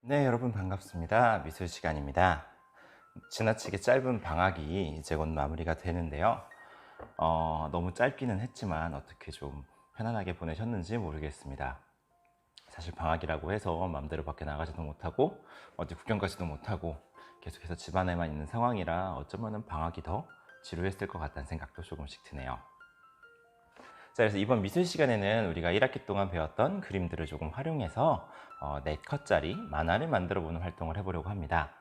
네, 여러분 반갑습니다. 미술 시간입니다. 지나치게 짧은 방학이 이제 곧 마무리가 되는데요. 너무 짧기는 했지만 어떻게 좀 편안하게 보내셨는지 모르겠습니다. 사실 방학이라고 해서 마음대로 밖에 나가지도 못하고 어디 구경 가지도 못하고 계속해서 집안에만 있는 상황이라 어쩌면 방학이 더 지루했을 것 같다는 생각도 조금씩 드네요. 자, 그래서 이번 미술 시간에는 우리가 1학기 동안 배웠던 그림들을 조금 활용해서 4컷짜리 만화를 만들어 보는 활동을 해보려고 합니다.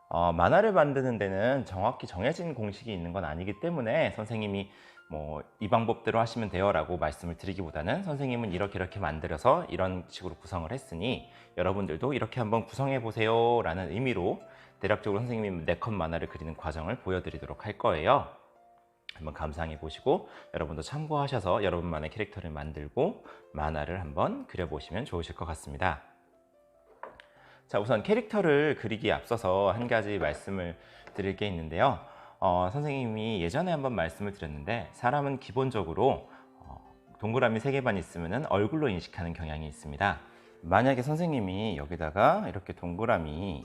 만화를 만드는 데는 정확히 정해진 공식이 있는 건 아니기 때문에 선생님이 이 방법대로 하시면 돼요 라고 말씀을 드리기보다는 선생님은 이렇게 만들어서 이런 식으로 구성을 했으니 여러분들도 이렇게 한번 구성해 보세요 라는 의미로 대략적으로 선생님이 4컷 만화를 그리는 과정을 보여드리도록 할 거예요. 한번 감상해 보시고 여러분도 참고하셔서 여러분만의 캐릭터를 만들고 만화를 한번 그려보시면 좋으실 것 같습니다. 자, 우선 캐릭터를 그리기에 앞서서 한 가지 말씀을 드릴 게 있는데요. 선생님이 예전에 한번 말씀을 드렸는데 사람은 기본적으로 동그라미 3개만 있으면 얼굴로 인식하는 경향이 있습니다. 만약에 선생님이 여기다가 이렇게 동그라미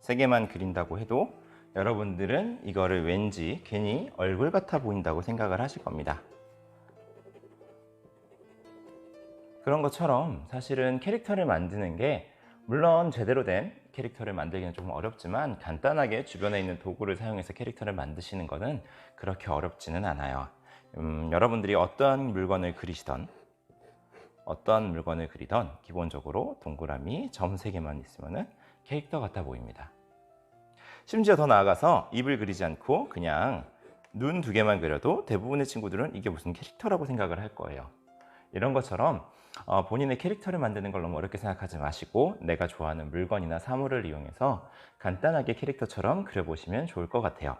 3개만 그린다고 해도 여러분들은 이거를 왠지 괜히 얼굴 같아 보인다고 생각을 하실 겁니다. 그런 것처럼 사실은 캐릭터를 만드는 게 물론 제대로 된 캐릭터를 만들기는 조금 어렵지만 간단하게 주변에 있는 도구를 사용해서 캐릭터를 만드시는 것은 그렇게 어렵지는 않아요. 여러분들이 어떤 물건을 그리시던 기본적으로 동그라미 점 3개만 있으면 캐릭터 같아 보입니다. 심지어 더 나아가서 입을 그리지 않고 그냥 눈 2개만 그려도 대부분의 친구들은 이게 무슨 캐릭터라고 생각을 할 거예요. 이런 것처럼 본인의 캐릭터를 만드는 걸 너무 어렵게 생각하지 마시고 내가 좋아하는 물건이나 사물을 이용해서 간단하게 캐릭터처럼 그려보시면 좋을 것 같아요.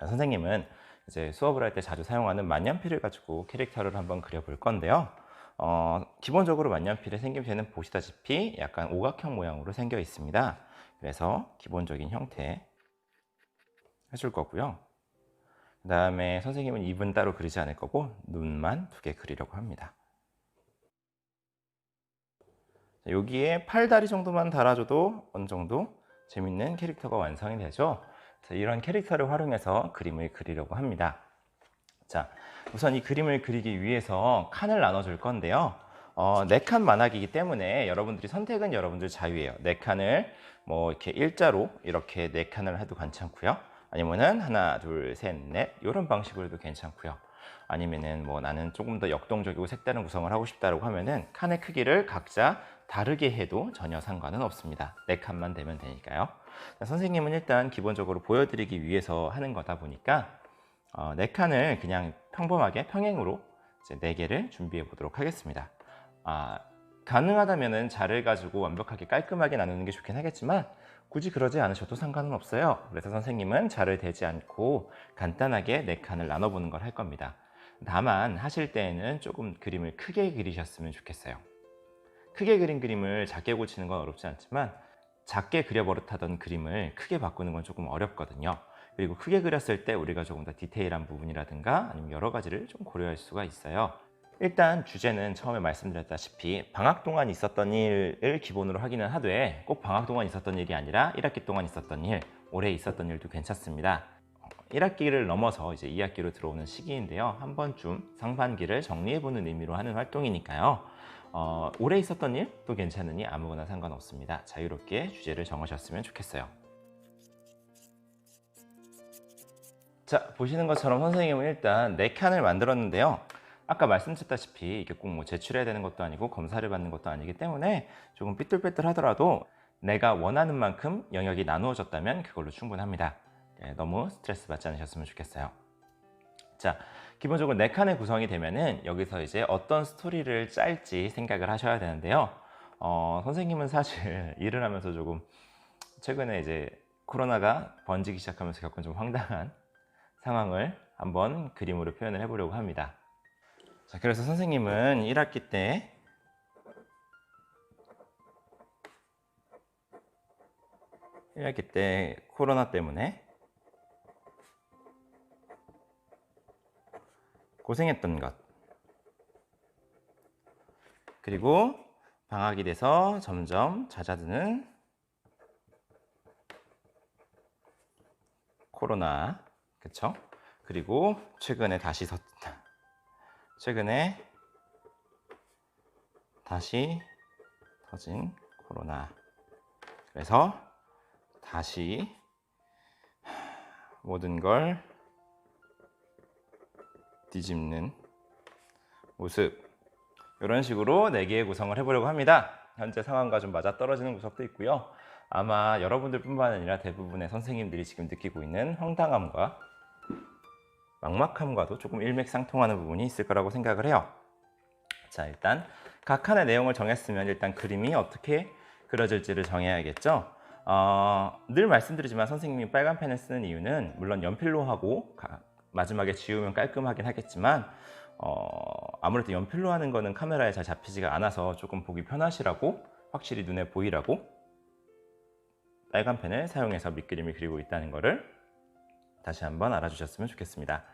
선생님은 이제 수업을 할 때 자주 사용하는 만년필을 가지고 캐릭터를 한번 그려볼 건데요. 기본적으로 만년필의 생김새는 보시다시피 약간 오각형 모양으로 생겨 있습니다. 그래서 기본적인 형태 해줄 거고요. 그 다음에 선생님은 입은 따로 그리지 않을 거고 눈만 2개 그리려고 합니다. 여기에 팔다리 정도만 달아줘도 어느 정도 재밌는 캐릭터가 완성이 되죠. 이런 캐릭터를 활용해서 그림을 그리려고 합니다. 자, 우선 이 그림을 그리기 위해서 칸을 나눠줄 건데요. 4칸 만화기이기 때문에 여러분들이 선택은 여러분들 자유예요. 4칸을 이렇게 일자로 이렇게 4칸을 해도 괜찮고요. 아니면은 하나, 둘, 셋, 넷 이런 방식으로 해도 괜찮고요. 아니면은 나는 조금 더 역동적이고 색다른 구성을 하고 싶다고 하면은 칸의 크기를 각자 다르게 해도 전혀 상관은 없습니다. 4칸만 되면 되니까요. 선생님은 일단 기본적으로 보여드리기 위해서 하는 거다 보니까 4칸을 그냥 평범하게 평행으로 이제 4개를 준비해 보도록 하겠습니다. 가능하다면 자를 가지고 완벽하게 깔끔하게 나누는 게 좋긴 하겠지만 굳이 그러지 않으셔도 상관은 없어요. 그래서 선생님은 자를 대지 않고 간단하게 4칸을 나눠보는 걸 할 겁니다. 다만 하실 때에는 조금 그림을 크게 그리셨으면 좋겠어요. 크게 그린 그림을 작게 고치는 건 어렵지 않지만 작게 그려버릇하던 그림을 크게 바꾸는 건 조금 어렵거든요. 그리고 크게 그렸을 때 우리가 조금 더 디테일한 부분이라든가 아니면 여러 가지를 좀 고려할 수가 있어요. 일단 주제는 처음에 말씀드렸다시피 방학 동안 있었던 일을 기본으로 하기는 하되 꼭 방학 동안 있었던 일이 아니라 1학기 동안 있었던 일, 올해 있었던 일도 괜찮습니다. 1학기를 넘어서 이제 2학기로 들어오는 시기인데요. 한 번쯤 상반기를 정리해보는 의미로 하는 활동이니까요. 올해 있었던 일도 괜찮으니 아무거나 상관없습니다. 자유롭게 주제를 정하셨으면 좋겠어요. 자, 보시는 것처럼 선생님은 일단 4칸을 만들었는데요. 아까 말씀드렸다시피 이게 꼭 제출해야 되는 것도 아니고 검사를 받는 것도 아니기 때문에 조금 삐뚤빼뚤 하더라도 내가 원하는 만큼 영역이 나누어졌다면 그걸로 충분합니다. 너무 스트레스 받지 않으셨으면 좋겠어요. 자, 기본적으로 4칸의 구성이 되면은 여기서 이제 어떤 스토리를 짤지 생각을 하셔야 되는데요. 선생님은 사실 일을 하면서 조금 최근에 이제 코로나가 번지기 시작하면서 겪은 좀 황당한 상황을 한번 그림으로 표현을 해보려고 합니다. 자, 그래서 선생님은 1학기 때 코로나 때문에 고생했던 것, 그리고 방학이 돼서 점점 잦아드는 코로나, 그쵸? 그리고 최근에 다시 터진 코로나. 그래서 다시 모든 걸 뒤집는 모습, 이런 식으로 4개의 구성을 해보려고 합니다. 현재 상황과 좀 맞아떨어지는 구석도 있고요. 아마 여러분들 뿐만 아니라 대부분의 선생님들이 지금 느끼고 있는 황당함과 막막함과도 조금 일맥상통하는 부분이 있을 거라고 생각을 해요. 자, 일단 각 칸의 내용을 정했으면 일단 그림이 어떻게 그려질지를 정해야겠죠. 늘 말씀드리지만 선생님이 빨간 펜을 쓰는 이유는 물론 연필로 하고 마지막에 지우면 깔끔하긴 하겠지만 아무래도 연필로 하는 거는 카메라에 잘 잡히지가 않아서 조금 보기 편하시라고, 확실히 눈에 보이라고 빨간 펜을 사용해서 밑그림을 그리고 있다는 것을 다시 한번 알아주셨으면 좋겠습니다.